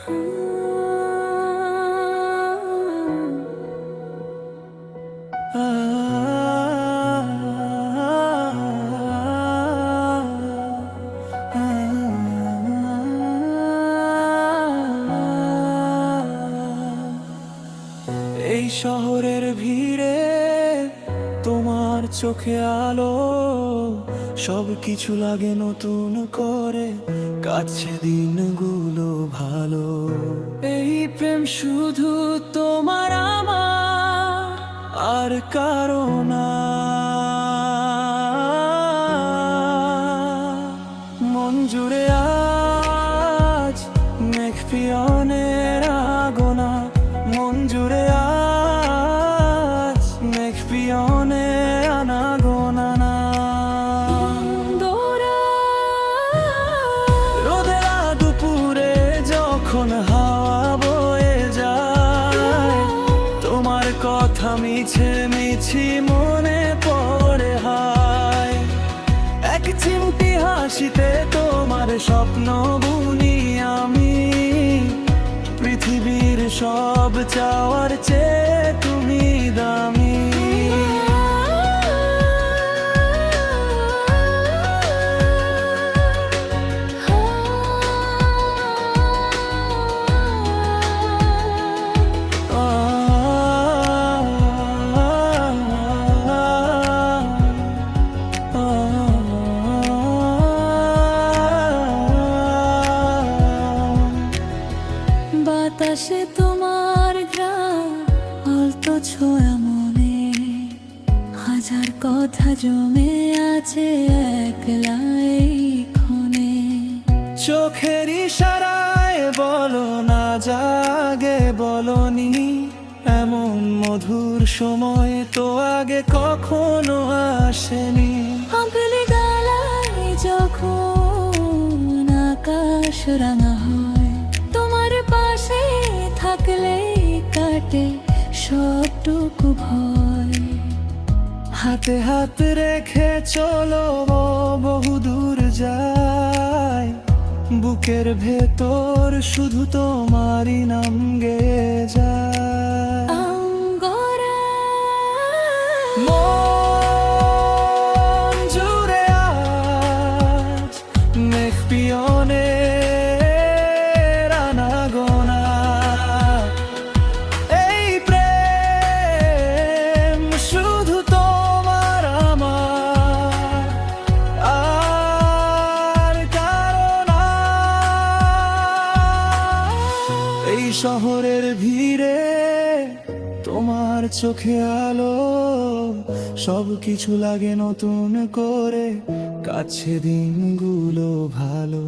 এই শহরের ভিড়ে তোমার চোখে আলো, সব কিছু লাগে নতুন করে, কাছে দিনগুলো ভালো। এই প্রেম শুধু তোমার আমার, আর কারো না। মন জুড়ে আজ মেঘ পিয়নের আগোনা, মন জুড়ে আজ মেঘ পিয়নের আনাগোনা না। রোদের দুপুরে যখন হাওয়া বয়ে যায়, তোমার কথা মিছে মিছি মনে পড়ে হায়। এক চিমটি হাসিতে তোমার স্বপ্ন বুনি আমি, পৃথিবীর সব চাওয়ার চেয়ে তুমি দামি। বাতাসে তোমার ঘ্রাণ, আলতো ছোঁয়া মনে, হাজার কথা জমে আছে একলা এই ক্ষণে। চোখের ইশারায় বলো না জাগে বলনি, এমন মধুর সময় তো আগে কখনো আসেনি। আঁকলে গালায় যখন আকাশ রাঙা হয়, তোমার পাশে থাকলেই কাটে সবটুকু ভয়। হাতে হাত রেখে চলো বহু দূর যায়, বুকের ভেতর শুধু তোমারই নাম গেয়ে যায়। আঙ্গরা মন জুড়ে আজ মেঘ পিয়নের আনাগোনা, এই প্রেম শুধু তোমার আমার, আর কারো না। এই শহরের ভিড়ে তোমার চোখে আলো, সব কিছু লাগে নতুন করে, কাছে দিনগুলো ভালো।